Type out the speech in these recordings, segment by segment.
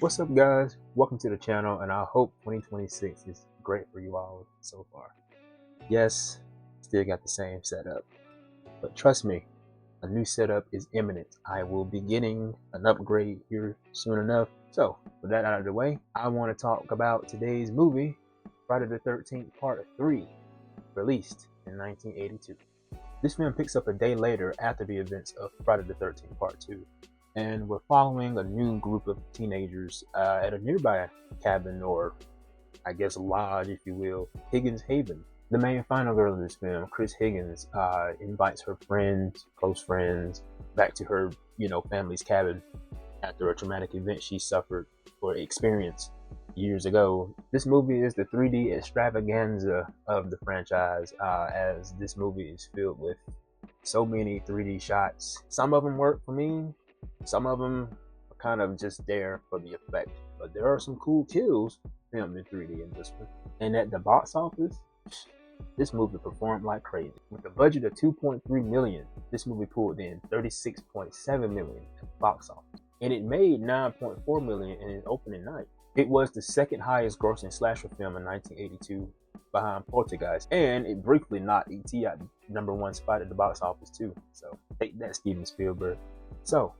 What's up, guys? Welcome to the channel, and I hope 2026 is great for you all so far. Yes, still got the same setup, but trust me, a new setup is imminent. I will be getting an upgrade here soon enough. So, with that out of the way, I want to talk about today's movie, Friday the 13th Part 3, released in 1982. This film picks up a day later after the events of Friday the 13th Part 2. And we're following a new group of teenagers at a nearby cabin, or I guess lodge, if you will, Higgins Haven. The main final girl of this film, Chris Higgins, invites her friends, close friends, back to her, family's cabin after a traumatic event she suffered or experienced years ago. This movie is the 3D extravaganza of the franchise, as this movie is filled with so many 3D shots. Some of them work for me. Some of them are kind of just there for the effect, but there are some cool kills filmed in 3D in this one. And at the box office, this movie performed like crazy. With a budget of $2.3 million, this movie pulled in $36.7 million at the box office, and it made $9.4 million in its opening night. It was the second highest grossing slasher film in 1982, behind Poltergeist, and it briefly knocked E.T. at the #1 spot at the box office too. So take that, Steven Spielberg. So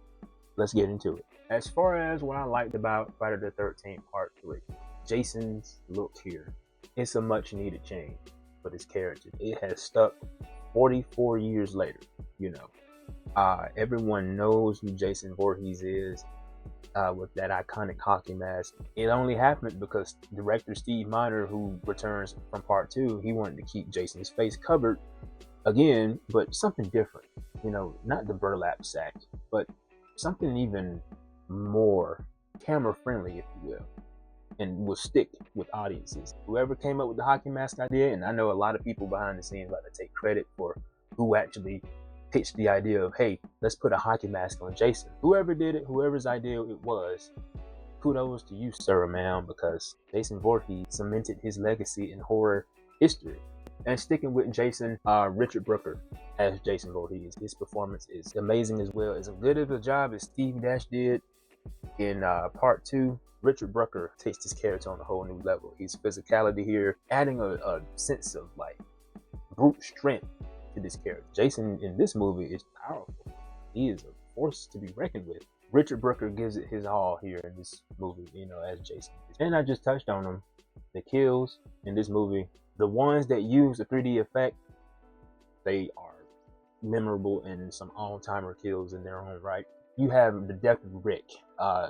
let's get into it. As far as what I liked about Friday the 13th Part 3, Jason's look here. It's a much needed change for this character. It has stuck 44 years later, Everyone knows who Jason Voorhees is, with that iconic hockey mask. It only happened because director Steve Miner, who returns from Part 2, he wanted to keep Jason's face covered again, but something different. Not the burlap sack, but something even more camera friendly, if you will, and will stick with audiences. Whoever came up with the hockey mask idea, and I know a lot of people behind the scenes like to take credit for who actually pitched the idea of, hey, let's put a hockey mask on Jason. Whoever did it, whoever's idea it was, kudos to you, sir, ma'am, because Jason Voorhees cemented his legacy in horror history. And sticking with Jason, Richard Brooker as Jason Voorhees. His performance is amazing as well. As good of a job as Steve Dash did in Part 2, Richard Brooker takes this character on a whole new level. His physicality here, adding a sense of like brute strength to this character. Jason in this movie is powerful. He is a force to be reckoned with. Richard Brooker gives it his all here in this movie, as Jason. And I just touched on him. The kills in this movie, the ones that use the 3D effect, they are memorable and some all-timer kills in their own right. You have the death of Rick,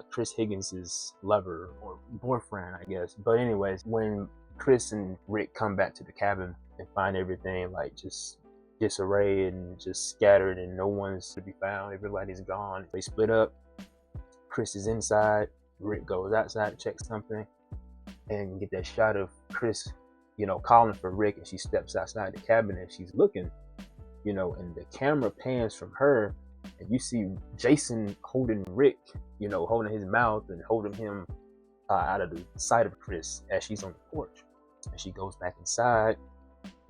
Chris Higgins's lover or boyfriend, I guess. But anyways, when Chris and Rick come back to the cabin and find everything like just disarray and just scattered and no one's to be found, everybody's gone. They split up. Chris is inside, Rick goes outside to check something, and get that shot of Chris, calling for Rick, and she steps outside the cabin and she's looking, and the camera pans from her, and you see Jason holding Rick, holding his mouth and holding him out of the sight of Chris as she's on the porch. And she goes back inside.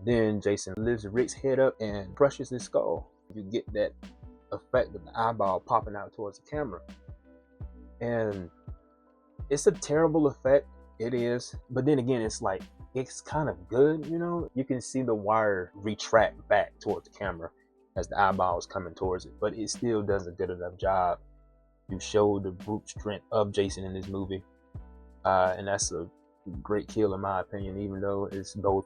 Then Jason lifts Rick's head up and crushes his skull. You get that effect of the eyeball popping out towards the camera. And it's a terrible effect. It is. But then again, it's kind of good, You can see the wire retract back towards the camera as the eyeball is coming towards it. But it still does a good enough job to show the brute strength of Jason in this movie. And that's a great kill in my opinion, even though it's both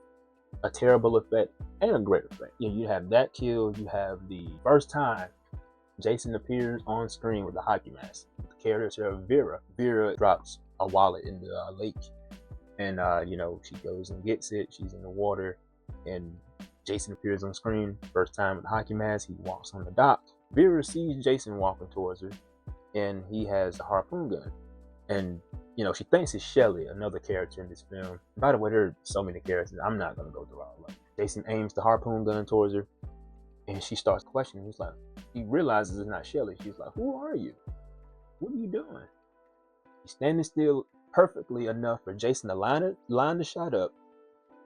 a terrible effect and a great effect. You have that kill. You have the first time Jason appears on screen with a hockey mask. The character of Vera. Vera drops a wallet in the lake, and she goes and gets it. She's in the water, and Jason appears on screen. First time with a hockey mask. He walks on the dock. Vera sees Jason walking towards her, and he has a harpoon gun. And she thinks it's Shelly, another character in this film. By the way, there are so many characters. I'm not going to go through all of them. Jason aims the harpoon gun towards her, and she starts questioning. He realizes it's not Shelly. She's like, who are you? What are you doing? She's standing still perfectly enough for Jason to line the shot up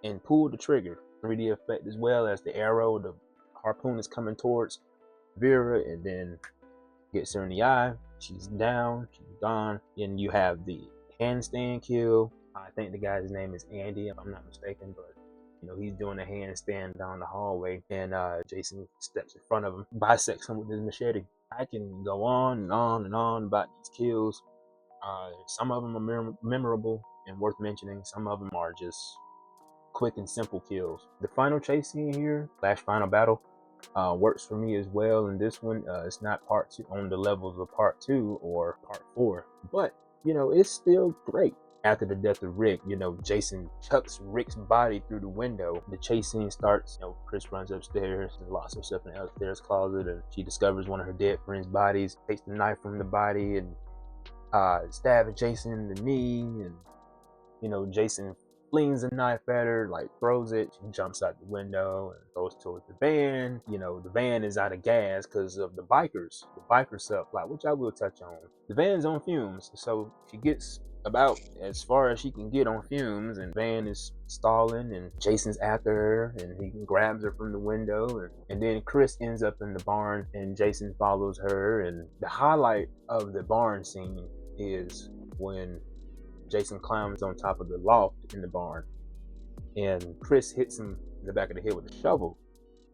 and pull the trigger. 3D effect, as well as the arrow. The harpoon is coming towards Vera, and then gets her in the eye. She's down. She's gone. And you have the handstand kill. I think the guy's name is Andy, if I'm not mistaken, but he's doing a handstand down the hallway, and Jason steps in front of him, bisects him with his machete. I can go on and on and on about these kills. Some of them are memorable and worth mentioning. Some of them are just quick and simple kills. The final chase scene here, / final battle, works for me as well. And this one, it's not part 2 on the levels of part 2 or part 4, but it's still great. After the death of Rick, Jason chucks Rick's body through the window. The chase scene starts. Chris runs upstairs and locks herself in the upstairs closet, and she discovers one of her dead friend's bodies, takes the knife from the body, and stabs Jason in the knee. And Jason flings a knife at her, like throws it. She jumps out the window and goes towards the van. The van is out of gas because of the biker subplot, which I will touch on. The van's on fumes, so she gets about as far as she can get on fumes, and van is stalling, and Jason's after her, and he grabs her from the window, and then Chris ends up in the barn, and Jason follows her. And the highlight of the barn scene is when Jason climbs on top of the loft in the barn, and Chris hits him in the back of the head with a shovel,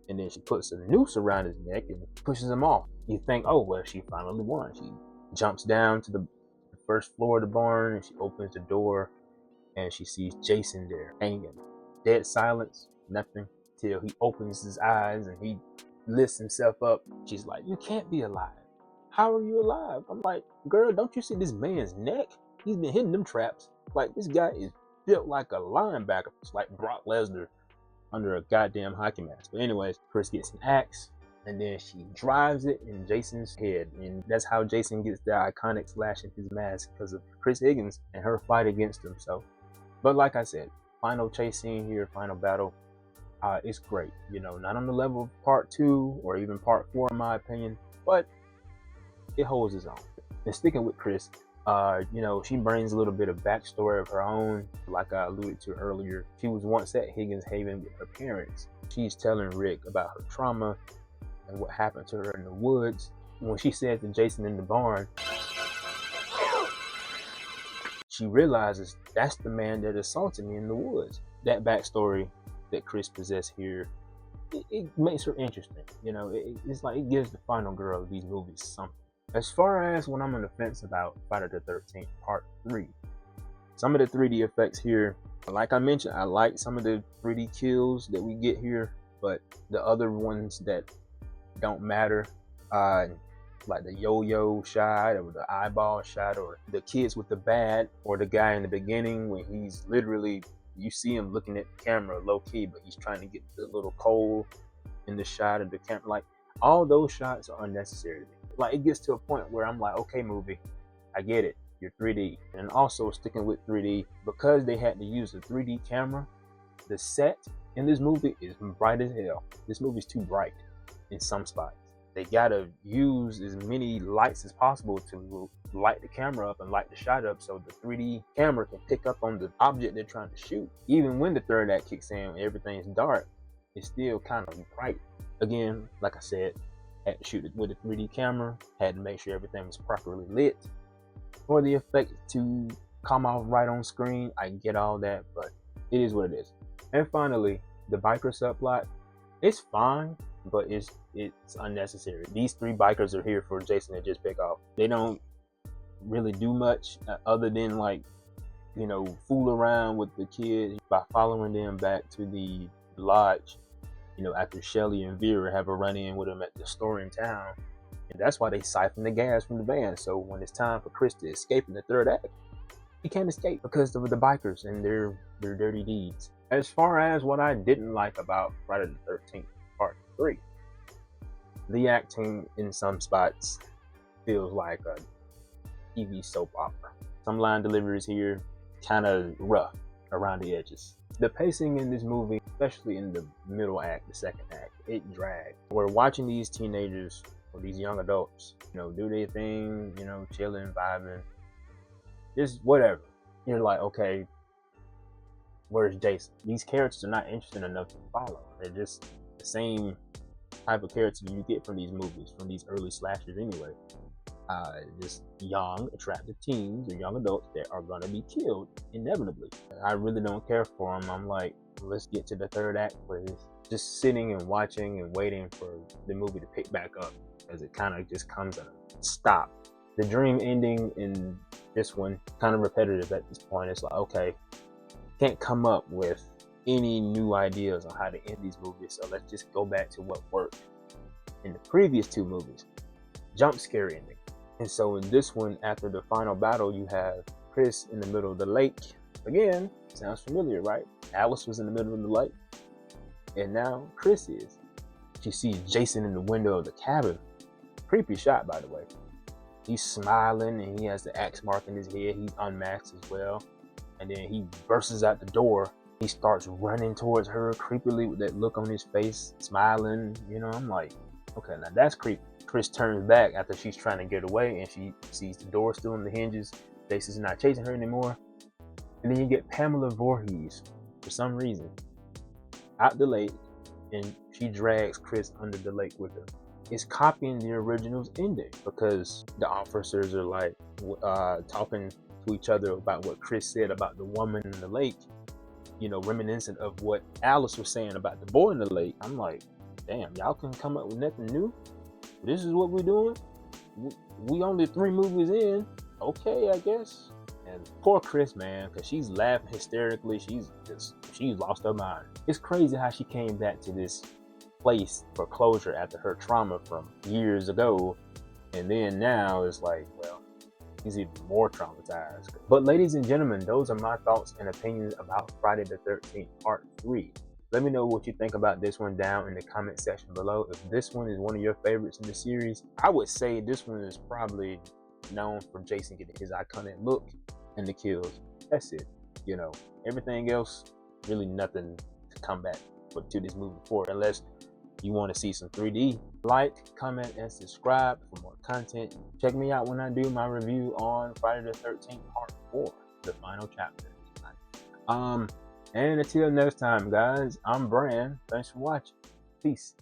and then she puts a noose around his neck and pushes him off. You think, oh well, she finally won. She jumps down to the first floor of the barn, and she opens the door, and she sees Jason there hanging. Dead silence, nothing, till he opens his eyes and he lifts himself up. She's like, you can't be alive. How are you alive? I'm like, girl, don't you see this man's neck? He's been hitting them traps. Like, this guy is built like a linebacker. It's like Brock Lesnar under a goddamn hockey mask. But anyways, Chris gets an axe, and then she drives it in Jason's head. And that's how Jason gets the iconic slash in his mask, because of Chris Higgins and her fight against him. So, but like I said, final chase scene here, final battle, it's great. Not on the level of part 2 or even part 4 in my opinion, but it holds its own. And sticking with Chris, she brings a little bit of backstory of her own. Like I alluded to earlier, she was once at Higgins Haven with her parents. She's telling Rick about her trauma and what happened to her in the woods. When she said to Jason in the barn, she realizes that's the man that assaulted me in the woods. That backstory that Chris possessed here, it makes her interesting. It's like it gives the final girl of these movies something. As far as when I'm on the fence about Friday the 13th Part 3, some of the 3D effects here, like I mentioned, I like some of the 3D kills that we get here, but the other ones that don't matter, like the yo-yo shot or the eyeball shot, or the kids with the bat, or the guy in the beginning when he's literally, you see him looking at the camera low-key, but he's trying to get the little coal in the shot of the camera. Like, all those shots are unnecessary to me. Like, it gets to a point where I'm like, okay, movie, I get it, you're 3D. And also, sticking with 3D, because they had to use a 3D camera, the set in this movie is bright as hell. This movie's too bright in some spots. They gotta use as many lights as possible to light the camera up and light the shot up, so the 3D camera can pick up on the object they're trying to shoot. Even when the third act kicks in and everything's dark, it's still kind of bright. Again, like I said, had to shoot it with a 3D camera, had to make sure everything was properly lit for the effect to come off right on screen. I get all that, but it is what it is. And finally, the biker subplot, it's fine, but it's unnecessary. These 3 bikers are here for Jason to just pick off. They don't really do much other than, like, fool around with the kids by following them back to the lodge, after Shelly and Vera have a run-in with them at the store in town. And that's why they siphon the gas from the van. So when it's time for Chris to escape in the third act, he can't escape because of the bikers and their dirty deeds. As far as what I didn't like about Friday the 13th Part 3, the acting in some spots feels like a TV soap opera. Some line deliveries here kind of rough around the edges. The pacing in this movie, especially in the middle act, the second act, it dragged. We're watching these teenagers or these young adults, do their thing, chilling, vibing, just whatever. You're like, okay, where's Jason? These characters are not interesting enough to follow. They're just the same type of characters you get from these movies, from these early slashers anyway. just young, attractive teens or young adults that are gonna be killed inevitably. I really don't care for them. I'm like, let's get to the third act, please. Just sitting and watching and waiting for the movie to pick back up, as it kind of just comes at a stop. The dream ending in this one kind of repetitive at this point. It's like, okay, can't come up with any new ideas on how to end these movies, so let's just go back to what worked in the previous two movies. Jump scare ending. And so in this one, after the final battle, you have Chris in the middle of the lake. Again, sounds familiar, right? Alice was in the middle of the lake, and now Chris is. She sees Jason in the window of the cabin. Creepy shot, by the way. He's smiling and he has the axe mark in his head. He's unmasked as well. And then he bursts out the door. He starts running towards her creepily with that look on his face, smiling. You know, I'm like, okay, now that's creepy. Chris turns back after she's trying to get away and she sees the door still on the hinges. Jason's not chasing her anymore. And then you get Pamela Voorhees, for some reason, out the lake, and she drags Chris under the lake with her. It's copying the original's ending because the officers are like talking to each other about what Chris said about the woman in the lake, you know, reminiscent of what Alice was saying about the boy in the lake. I'm like, damn, y'all can come up with nothing new? This is what we're doing? We only 3 movies in. Okay, I guess. And poor Chris, man, because she's laughing hysterically. She's lost her mind. It's crazy how she came back to this place for closure after her trauma from years ago. And then now it's like, well, he's even more traumatized. But ladies and gentlemen, those are my thoughts and opinions about Friday the 13th Part 3. Let me know what you think about this one down in the comment section below. If this one is one of your favorites in the series, I would say this one is probably known for Jason getting his iconic look and the kills. That's it. You know, everything else, really nothing to come back to this movie for, unless you want to see some 3D. Like, comment, and subscribe for more content. Check me out when I do my review on Friday the 13th Part 4, the final chapter. And until next time, guys, I'm Bran. Thanks for watching. Peace.